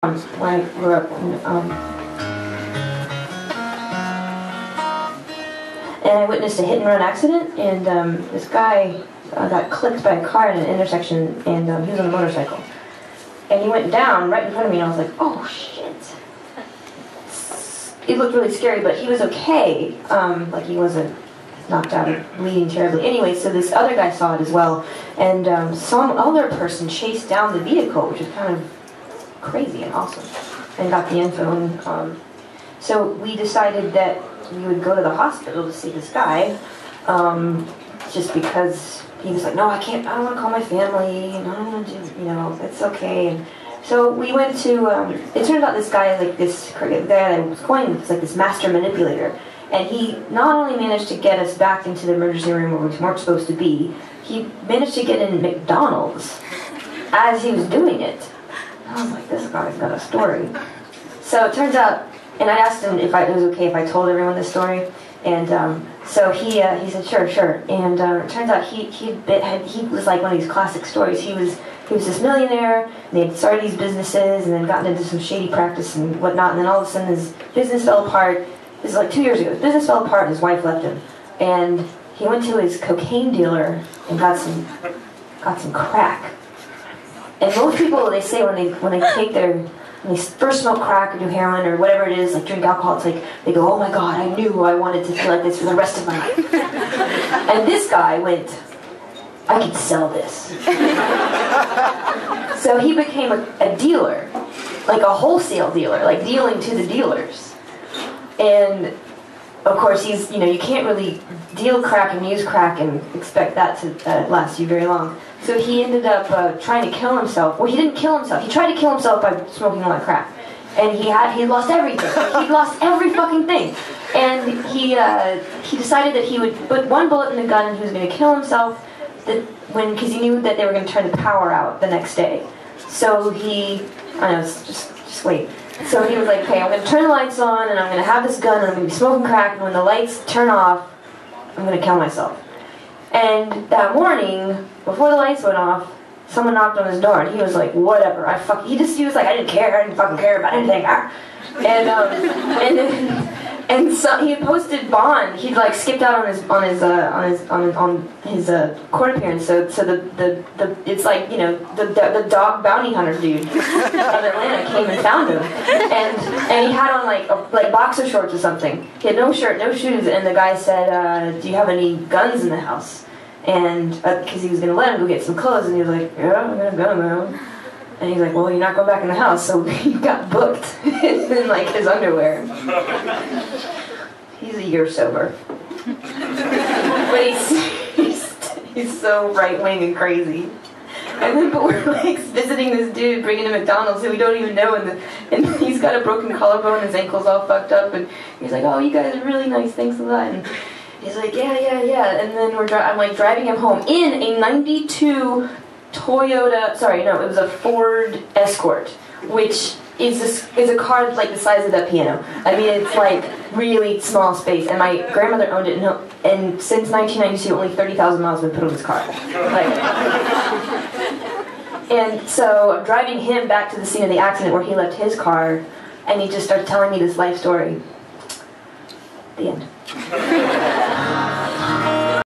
When I grew up, and I witnessed a hit-and-run accident, and this guy got clipped by a car in an intersection, and he was on a motorcycle. And he went down right in front of me, and I was like, oh shit. It looked really scary, but he was okay. Like he wasn't knocked out or bleeding terribly. Anyway, so this other guy saw it as well, and some other person chased down the vehicle, which is kind of crazy and awesome, and got the info. And so we decided that we would go to the hospital to see this guy, just because he was like, no, I can't, I don't want to call my family, and I don't want to do, it's okay. And so we went to, it turned out this guy, like this guy that was coined, was like this master manipulator, and he not only managed to get us back into the emergency room where we weren't supposed to be, he managed to get in McDonald's as he was doing it. I was like, this guy's got a story. So it turns out, and I asked him if it was okay if I told everyone this story, and so he said sure. And it turns out he was like one of these classic stories. He was this millionaire, and they had started these businesses, and then gotten into some shady practice and whatnot, and then all of a sudden his business fell apart. This is like 2 years ago. His business fell apart, and his wife left him, and he went to his cocaine dealer and got some crack. And most people, they say when they first smoke crack or do heroin or whatever it is, like drink alcohol, it's like, they go, oh my god, I knew I wanted to feel like this for the rest of my life. And this guy went, I could sell this. So he became a dealer, like a wholesale dealer, like dealing to the dealers. And of course, he's, you can't really deal crack and use crack and expect that to last you very long. So he ended up trying to kill himself. Well, he didn't kill himself. He tried to kill himself by smoking a lot of crack. And he lost everything. He lost every fucking thing. And he decided that he would put one bullet in the gun and he was going to kill himself because he knew that they were going to turn the power out the next day. So just wait. So he was like, okay, I'm going to turn the lights on and I'm going to have this gun and I'm going to be smoking crack, and when the lights turn off, I'm going to kill myself. And that morning, before the lights went off, someone knocked on his door, and he was like, whatever, he was like, I didn't fucking care about anything. And so he had posted bond. He'd like skipped out on his court appearance. So it's like, the dog bounty hunter dude out of Atlanta came and found him, and he had on like boxer shorts or something. He had no shirt, no shoes, and the guy said, do you have any guns in the house? And because he was gonna let him go get some clothes, and he was like, yeah, I got a gun now. And he's like, well, you're not going back in the house, so he got booked in like his underwear. He's a year sober. But he's so right-wing and crazy. But we're like visiting this dude, bringing him to McDonald's who we don't even know, and he's got a broken collarbone, his ankle's all fucked up, and he's like, oh, you guys are really nice, thanks a lot. And he's like, yeah. And then I'm like driving him home in a 92 Toyota, it was a Ford Escort, which is a car like the size of that piano. I mean, it's like really small space, and my grandmother owned it, and since 1992, only 30,000 miles have been put on this car. And so I'm driving him back to the scene of the accident where he left his car, and he just started telling me this life story. The end.